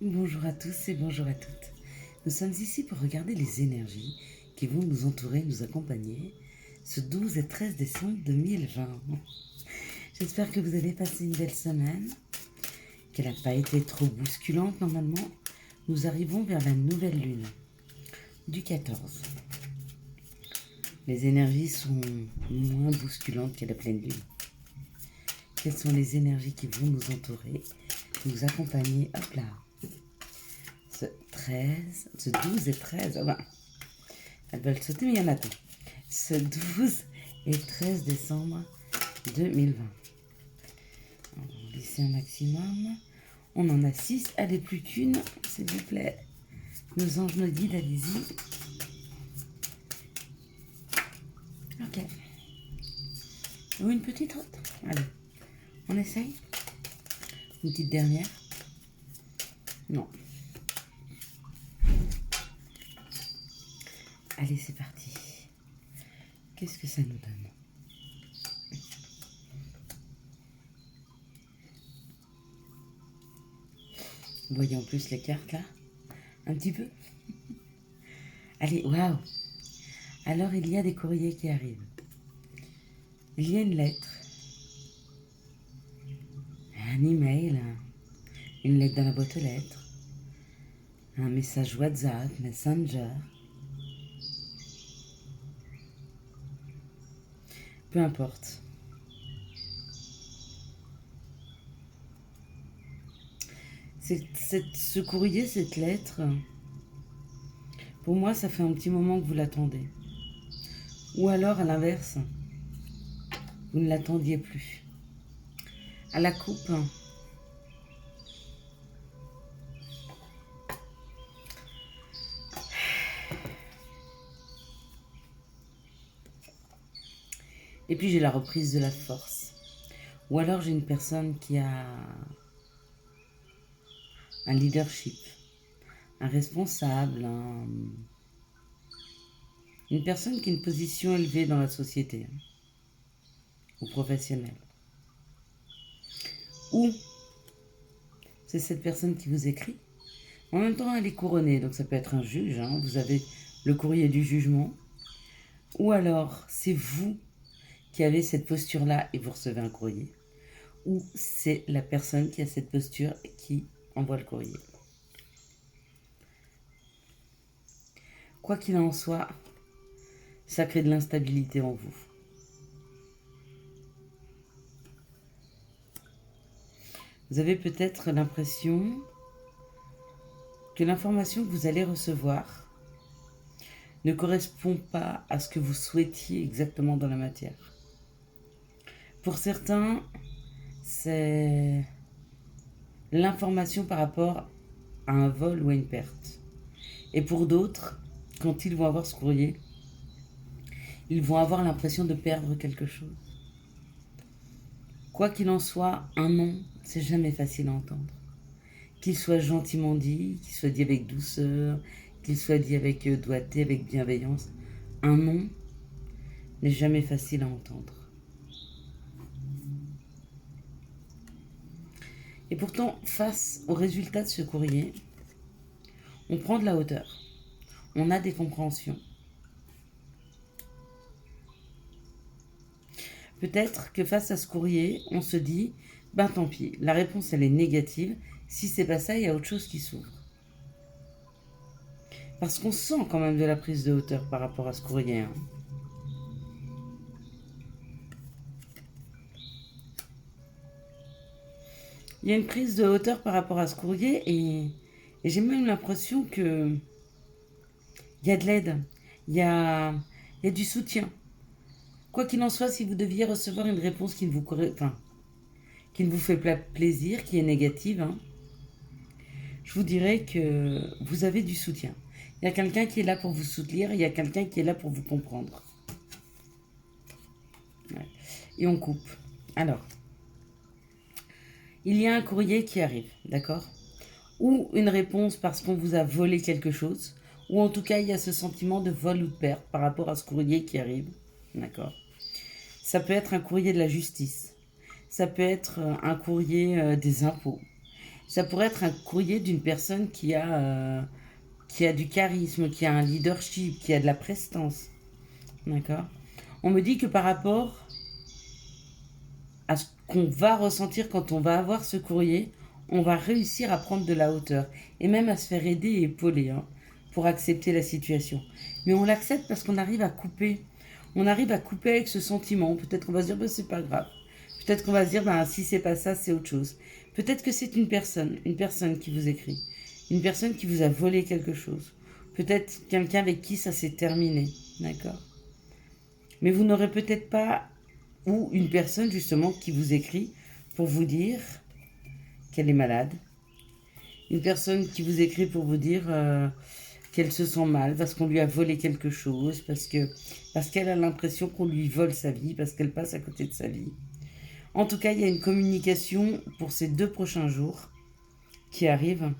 Bonjour à tous et bonjour à toutes. Nous sommes ici pour regarder les énergies qui vont nous entourer, nous accompagner ce 12 et 13 décembre 2020. J'espère que vous allez passer une belle semaine, qu'elle n'a pas été trop bousculante normalement. Nous arrivons vers la nouvelle lune du 14. Les énergies sont moins bousculantes que la pleine lune. Quelles sont les énergies qui vont nous entourer, nous accompagner? Hop là, ce 12 et 13, oh ben, elles veulent sauter, mais il y en a deux. Ce 12 et 13 décembre 2020. On va laisser un maximum. On en a 6. Allez, plus qu'une, s'il vous plaît. Nos anges nous guident, allez-y. Ok. Ou une petite autre. Allez, on essaye. Une petite dernière. Non. Allez, c'est parti. Qu'est-ce que ça nous donne? Vous voyez en plus les cartes là? Un petit peu. Allez, waouh! Alors il y a des courriers qui arrivent. Il y a une lettre. Un email. Une lettre dans la boîte aux lettres. Un message WhatsApp, Messenger. Peu importe. Ce courrier, cette lettre, pour moi, ça fait un petit moment que vous l'attendez. Ou alors, à l'inverse, vous ne l'attendiez plus. À la coupe, et puis j'ai la reprise de la force. Ou alors j'ai une personne qui a un leadership, un responsable, une personne qui a une position élevée dans la société ou professionnelle. Ou c'est cette personne qui vous écrit. En même temps, elle est couronnée, donc ça peut être un juge. Vous avez le courrier du jugement. Ou alors, c'est vous qui avez cette posture-là et vous recevez un courrier. Ou c'est la personne qui a cette posture qui envoie le courrier. Quoi qu'il en soit, ça crée de l'instabilité en vous. Vous avez peut-être l'impression que l'information que vous allez recevoir ne correspond pas à ce que vous souhaitiez exactement dans la matière. Pour certains, c'est l'information par rapport à un vol ou à une perte. Et pour d'autres, quand ils vont avoir ce courrier, ils vont avoir l'impression de perdre quelque chose. Quoi qu'il en soit, un non, c'est jamais facile à entendre. Qu'il soit gentiment dit, qu'il soit dit avec douceur, qu'il soit dit avec doigté, avec bienveillance, un non n'est jamais facile à entendre. Et pourtant, face au résultat de ce courrier, on prend de la hauteur. On a des compréhensions. Peut-être que face à ce courrier, on se dit, ben tant pis, la réponse elle est négative. Si c'est pas ça, il y a autre chose qui s'ouvre. Parce qu'on sent quand même de la prise de hauteur par rapport à ce courrier. Il y a une prise de hauteur par rapport à ce courrier et j'ai même l'impression que il y a de l'aide, il y a du soutien. Quoi qu'il en soit, si vous deviez recevoir une réponse qui ne vous, qui ne vous fait pas plaisir, qui est négative, je vous dirais que vous avez du soutien. Il y a quelqu'un qui est là pour vous soutenir, il y a quelqu'un qui est là pour vous comprendre. Ouais. Et on coupe. Alors, il y a un courrier qui arrive, d'accord? Ou une réponse parce qu'on vous a volé quelque chose, ou en tout cas il y a ce sentiment de vol ou de perte par rapport à ce courrier qui arrive, d'accord? Ça peut être un courrier de la justice, ça peut être un courrier des impôts, Ça pourrait être un courrier d'une personne qui a du charisme, qui a un leadership, qui a de la prestance. D'accord? On me dit que par rapport à ce qu'on va ressentir quand on va avoir ce courrier, on va réussir à prendre de la hauteur et même à se faire aider et épauler pour accepter la situation. Mais on l'accepte parce qu'on arrive à couper. On arrive à couper avec ce sentiment. Peut-être qu'on va se dire, bah, c'est pas grave. Peut-être qu'on va se dire, bah, si c'est pas ça, c'est autre chose. Peut-être que c'est une personne qui vous écrit. Une personne qui vous a volé quelque chose. Peut-être quelqu'un avec qui ça s'est terminé. D'accord? Mais vous n'aurez peut-être pas, ou une personne justement qui vous écrit pour vous dire qu'elle est malade. Une personne qui vous écrit pour vous dire qu'elle se sent mal parce qu'on lui a volé quelque chose, parce qu'elle a l'impression qu'on lui vole sa vie, parce qu'elle passe à côté de sa vie. En tout cas, il y a une communication pour ces 2 prochains jours qui arrive.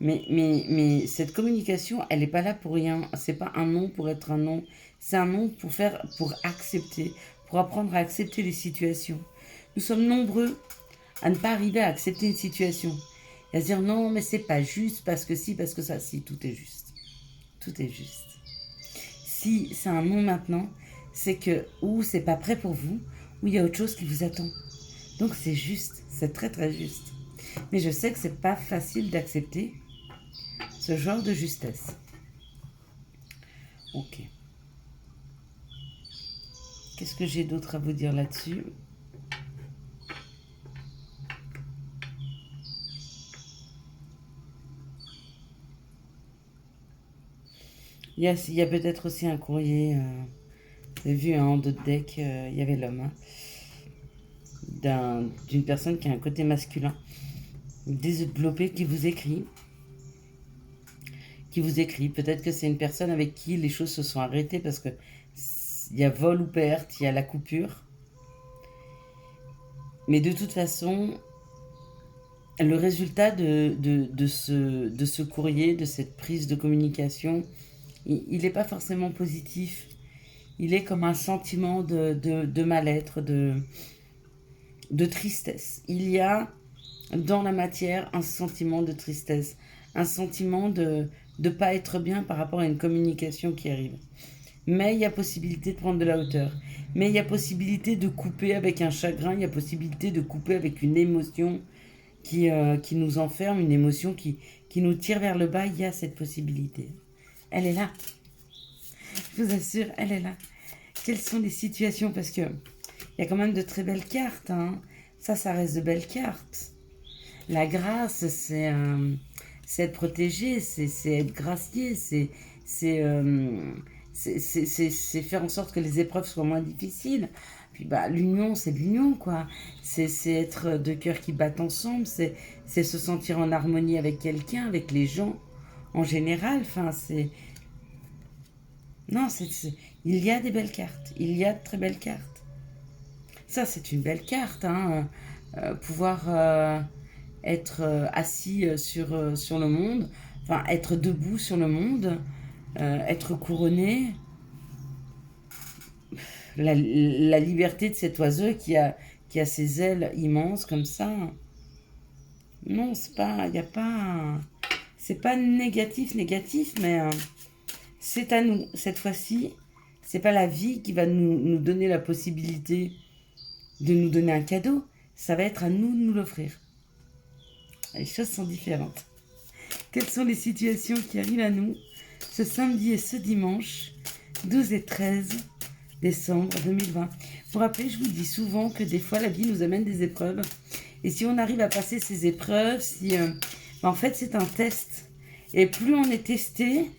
Mais cette communication, elle n'est pas là pour rien. C'est pas un non pour être un non. C'est un non pour accepter, pour apprendre à accepter les situations. Nous sommes nombreux à ne pas arriver à accepter une situation. Et à se dire non, mais c'est pas juste parce que si, parce que ça. Si, tout est juste. Tout est juste. Si c'est un non maintenant, c'est que ou c'est pas prêt pour vous, ou il y a autre chose qui vous attend. Donc c'est juste, c'est très très juste. Mais je sais que c'est pas facile d'accepter ce genre de justesse. Ok. Qu'est-ce que j'ai d'autre à vous dire là-dessus? Il y a peut-être aussi un courrier. Vous avez vu, en d'autres decks, il y avait l'homme. D'une personne qui a un côté masculin. Développé qui vous écrit. Peut-être que c'est une personne avec qui les choses se sont arrêtées parce que il y a vol ou perte, il y a la coupure. Mais de toute façon, le résultat de ce courrier, de cette prise de communication, il n'est pas forcément positif. Il est comme un sentiment de mal-être, de tristesse. Il y a dans la matière un sentiment de tristesse, un sentiment de ne pas être bien par rapport à une communication qui arrive. Mais il y a possibilité de prendre de la hauteur. Mais il y a possibilité de couper avec un chagrin, il y a possibilité de couper avec une émotion qui nous enferme, une émotion qui nous tire vers le bas. Il y a cette possibilité. Elle est là. Je vous assure, elle est là. Quelles sont les situations? Parce que il y a quand même de très belles cartes. Ça reste de belles cartes. La grâce, c'est être protégé, c'est être gracié, c'est faire en sorte que les épreuves soient moins difficiles. Puis bah, l'union, c'est de l'union, quoi. C'est être deux cœurs qui battent ensemble, c'est se sentir en harmonie avec quelqu'un, avec les gens en général. Enfin, c'est... Non, il y a des belles cartes, il y a de très belles cartes. Ça, c'est une belle carte, pouvoir être assis sur le monde, enfin, être debout sur le monde, être couronné. La liberté de cet oiseau qui a ses ailes immenses comme ça. Non, c'est pas, il y a pas, c'est pas négatif, mais c'est à nous cette fois-ci. C'est pas la vie qui va nous donner la possibilité de nous donner un cadeau. Ça va être à nous de nous l'offrir. Les choses sont différentes. Quelles sont les situations qui arrivent à nous ce samedi et ce dimanche 12 et 13 décembre 2020. Vous vous rappelez, je vous dis souvent que des fois la vie nous amène des épreuves. Et si on arrive à passer ces épreuves, en fait c'est un test. Et plus on est testé,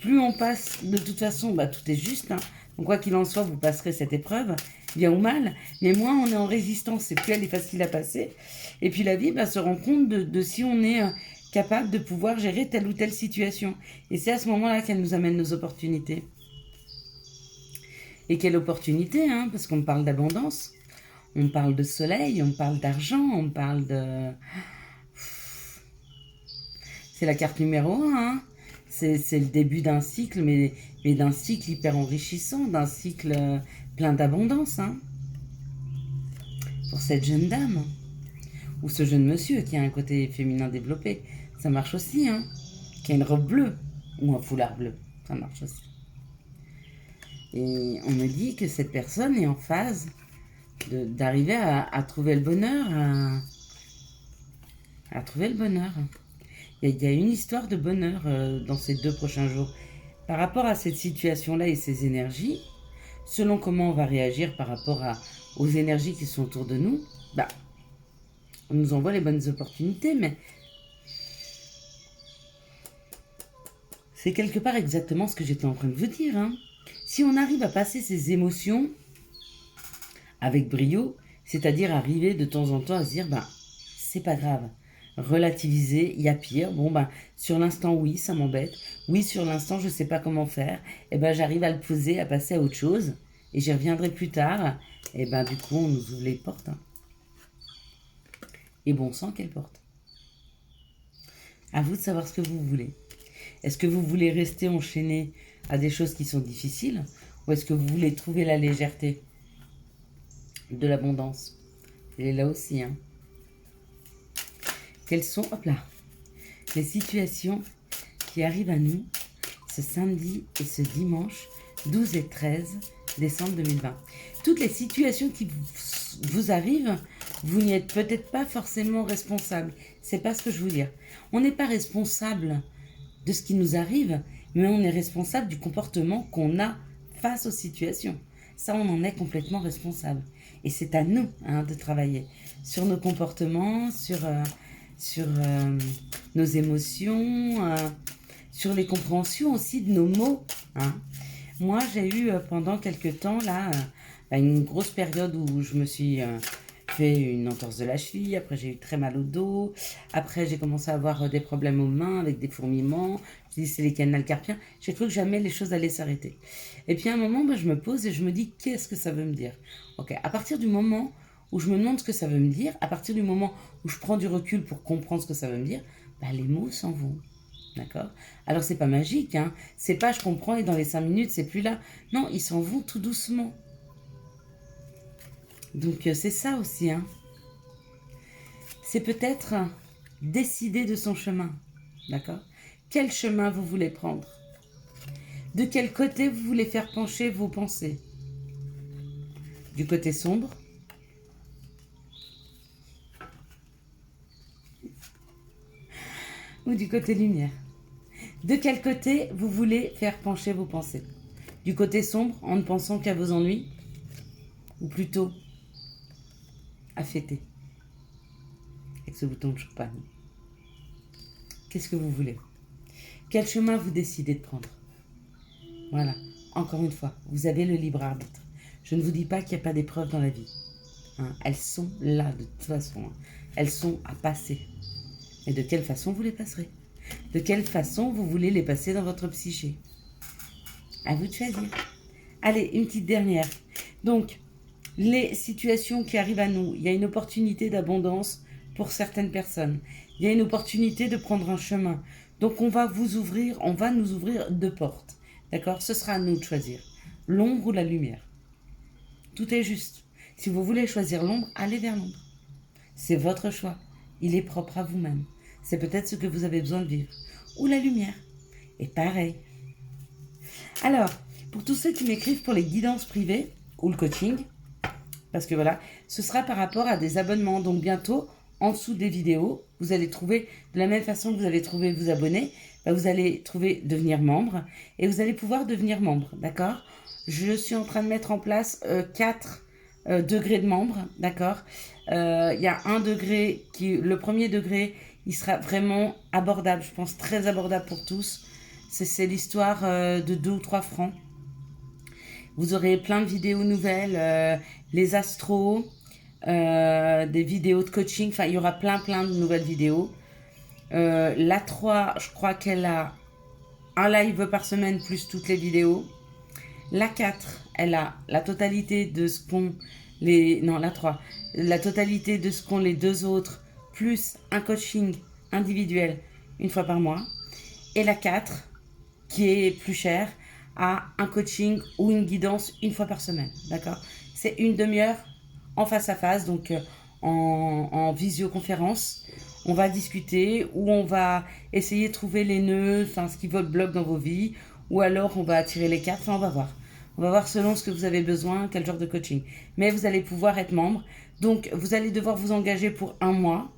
plus on passe, de toute façon, tout est juste. Donc quoi qu'il en soit, vous passerez cette épreuve, bien ou mal. Mais moins on est en résistance, et plus elle est facile à passer. Et puis la vie se rend compte de si on est capable de pouvoir gérer telle ou telle situation. Et c'est à ce moment-là qu'elle nous amène nos opportunités. Et quelle opportunité, parce qu'on parle d'abondance, on parle de soleil, on parle d'argent, on parle de... C'est la carte numéro 1, c'est le début d'un cycle, mais d'un cycle hyper enrichissant, d'un cycle plein d'abondance, pour cette jeune dame. Ou ce jeune monsieur qui a un côté féminin développé. Ça marche aussi, hein. Qui a une robe bleue ou un foulard bleu. Ça marche aussi. Et on me dit que cette personne est en phase d'arriver à trouver le bonheur. À trouver le bonheur. Il y a une histoire de bonheur dans ces 2 prochains jours. Par rapport à cette situation-là et ces énergies, selon comment on va réagir par rapport aux énergies qui sont autour de nous, bah, on nous envoie les bonnes opportunités, mais c'est quelque part exactement ce que j'étais en train de vous dire. Hein. Si on arrive à passer ces émotions avec brio, c'est-à-dire arriver de temps en temps à se dire, bah, c'est pas grave, relativiser, il y a pire, bon, bah, sur l'instant, oui, ça m'embête, oui, sur l'instant, je sais pas comment faire, et ben j'arrive à le poser, à passer à autre chose, et j'y reviendrai plus tard, et ben du coup, on nous ouvre les portes. Hein. Et bon sang, quelle porte? À vous de savoir ce que vous voulez. Est-ce que vous voulez rester enchaîné à des choses qui sont difficiles, ou est-ce que vous voulez trouver la légèreté de l'abondance? Elle est là aussi, hein. Quelles sont, hop là, les situations qui arrivent à nous ce samedi et ce dimanche 12 et 13 décembre 2020. Toutes les situations qui vous arrivent, vous n'y êtes peut-être pas forcément responsable. C'est pas ce que je veux dire. On n'est pas responsable de ce qui nous arrive, mais on est responsable du comportement qu'on a face aux situations. Ça, on en est complètement responsable. Et c'est à nous de travailler sur nos comportements, sur nos émotions, sur les compréhensions aussi de nos mots. Hein. Moi, j'ai eu pendant quelques temps, là, une grosse période où je me suis fait une entorse de la cheville, après j'ai eu très mal au dos, après j'ai commencé à avoir des problèmes aux mains avec des fourmillements, je dis c'est les canaux carpiens, j'ai cru que jamais les choses allaient s'arrêter. Et puis à un moment, je me pose et je me dis qu'est-ce que ça veut me dire. Ok, à partir du moment où je me demande ce que ça veut me dire, à partir du moment où je prends du recul pour comprendre ce que ça veut me dire, les mots s'en vont. D'accord? Alors c'est pas magique, hein. C'est pas je comprends et dans les 5 minutes c'est plus là. Non, ils s'en vont tout doucement. Donc c'est ça aussi, hein. C'est peut-être décider de son chemin. D'accord? Quel chemin vous voulez prendre? De quel côté vous voulez faire pencher vos pensées? Du côté sombre? Ou du côté lumière? De quel côté vous voulez faire pencher vos pensées? Du côté sombre, en ne pensant qu'à vos ennuis? Ou plutôt à fêter avec ce bouton de champagne? Qu'est-ce que vous voulez? Quel chemin vous décidez de prendre? Voilà, encore une fois, vous avez le libre arbitre. Je ne vous dis pas qu'il n'y a pas d'épreuves dans la vie. Hein, elles sont là de toute façon. Hein. Elles sont à passer. Et de quelle façon vous les passerez? De quelle façon vous voulez les passer dans votre psyché? À vous de choisir. Allez, une petite dernière. Donc, les situations qui arrivent à nous, il y a une opportunité d'abondance pour certaines personnes. Il y a une opportunité de prendre un chemin. Donc, on va nous ouvrir 2 portes. D'accord? Ce sera à nous de choisir. L'ombre ou la lumière. Tout est juste. Si vous voulez choisir l'ombre, allez vers l'ombre. C'est votre choix. Il est propre à vous-même. C'est peut-être ce que vous avez besoin de vivre. Ou la lumière. Et pareil. Alors, pour tous ceux qui m'écrivent pour les guidances privées ou le coaching, parce que voilà, ce sera par rapport à des abonnements. Donc bientôt, en dessous des vidéos, vous allez trouver, de la même façon que vous avez trouvé vous abonner, vous allez trouver devenir membre. Et vous allez pouvoir devenir membre, d'accord? Je suis en train de mettre en place 4 degrés de membre, d'accord? Il y a un degré, le premier degré, il sera vraiment abordable, je pense très abordable pour tous. C'est l'histoire de 2 ou 3 francs. Vous aurez plein de vidéos nouvelles, les astros, des vidéos de coaching. Enfin, il y aura plein de nouvelles vidéos. La 3, je crois qu'elle a un live par semaine plus toutes les vidéos. La 4, elle a la totalité de ce qu'ont les... Non, la 3. La totalité de ce qu'ont les 2 autres, plus un coaching individuel une fois par mois. Et la 4, qui est plus chère, a un coaching ou une guidance une fois par semaine. D'accord? C'est une demi-heure en face à face, donc en visioconférence. On va discuter ou on va essayer de trouver les nœuds, enfin ce qui vous bloque dans vos vies, ou alors on va tirer les cartes, enfin on va voir. On va voir selon ce que vous avez besoin, quel genre de coaching. Mais vous allez pouvoir être membre. Donc vous allez devoir vous engager pour 1 mois,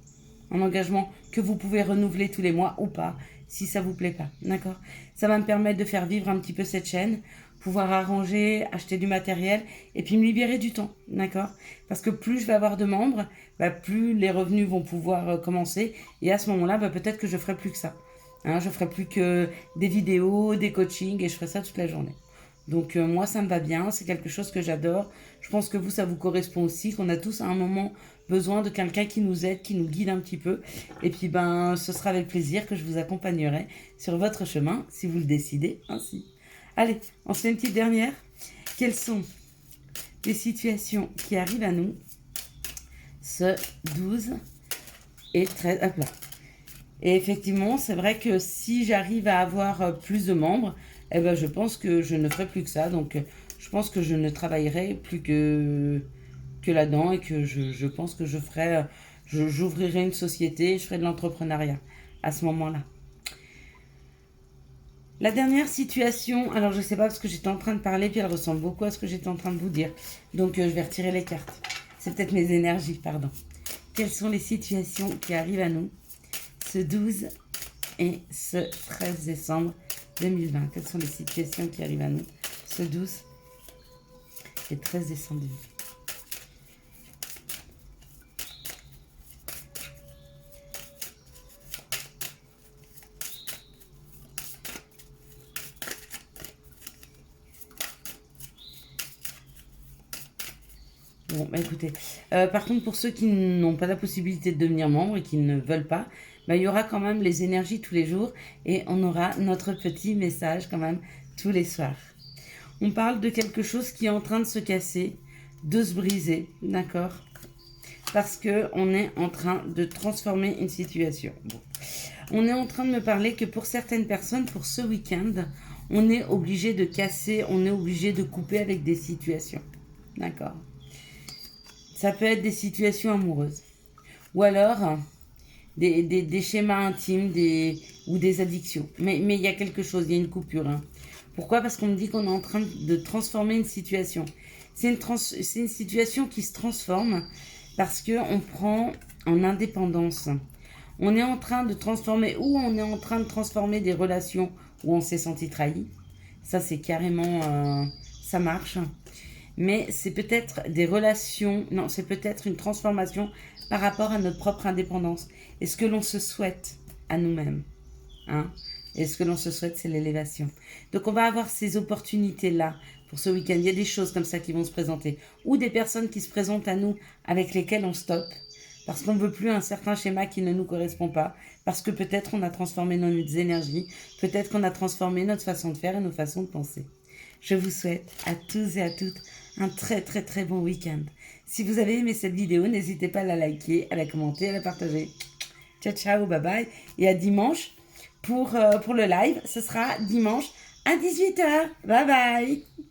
un engagement que vous pouvez renouveler tous les mois ou pas, si ça vous plaît pas, d'accord? Ça va me permettre de faire vivre un petit peu cette chaîne, pouvoir arranger, acheter du matériel et puis me libérer du temps, d'accord? Parce que plus je vais avoir de membres, plus les revenus vont pouvoir commencer et à ce moment-là, peut-être que je ferai plus que ça. Hein, je ferai plus que des vidéos, des coachings et je ferai ça toute la journée. Donc moi, ça me va bien, c'est quelque chose que j'adore. Je pense que vous, ça vous correspond aussi, qu'on a tous à un moment besoin de quelqu'un qui nous aide, qui nous guide un petit peu. Et puis ce sera avec plaisir que je vous accompagnerai sur votre chemin, si vous le décidez ainsi. Allez, on se fait une petite dernière. Quelles sont les situations qui arrivent à nous ce 12 et 13... Hop là. Et effectivement, c'est vrai que si j'arrive à avoir plus de membres, je pense que je ne ferai plus que ça. Donc, je pense que je ne travaillerai plus que là-dedans et que je pense que j'ouvrirai une société et je ferai de l'entrepreneuriat à ce moment-là. La dernière situation, alors je ne sais pas parce que j'étais en train de parler puis elle ressemble beaucoup à ce que j'étais en train de vous dire. Donc, je vais retirer les cartes. C'est peut-être mes énergies, pardon. Quelles sont les situations qui arrivent à nous ce 12 et ce 13 décembre 2020. Quelles sont les situations qui arrivent à nous ce 12 et 13 décembre 2020. Bon, écoutez. Par contre, pour ceux qui n'ont pas la possibilité de devenir membre et qui ne veulent pas, il y aura quand même les énergies tous les jours et on aura notre petit message quand même tous les soirs. On parle de quelque chose qui est en train de se casser, de se briser, d'accord? Parce qu'on est en train de transformer une situation. Bon. On est en train de me parler que pour certaines personnes, pour ce week-end, on est obligé de casser, on est obligé de couper avec des situations. D'accord? Ça peut être des situations amoureuses. Ou alors des schémas intimes ou des addictions. Mais il y a quelque chose, il y a une coupure. Hein. Pourquoi? Parce qu'on me dit qu'on est en train de transformer une situation. C'est une situation qui se transforme parce qu'on prend en indépendance. On est en train de transformer, ou on est en train de transformer des relations où on s'est senti trahi. Ça, c'est carrément... ça marche. Mais c'est peut-être des relations... Non, c'est peut-être une transformation par rapport à notre propre indépendance. Et ce que l'on se souhaite à nous-mêmes. Hein? Et ce que l'on se souhaite, c'est l'élévation. Donc, on va avoir ces opportunités-là pour ce week-end. Il y a des choses comme ça qui vont se présenter. Ou des personnes qui se présentent à nous avec lesquelles on stoppe. Parce qu'on ne veut plus un certain schéma qui ne nous correspond pas. Parce que peut-être on a transformé nos énergies. Peut-être qu'on a transformé notre façon de faire et nos façons de penser. Je vous souhaite à tous et à toutes un très très très bon week-end. Si vous avez aimé cette vidéo, n'hésitez pas à la liker, à la commenter, à la partager. Ciao ciao, bye bye. Et à dimanche pour le live. Ce sera dimanche à 18h. Bye bye.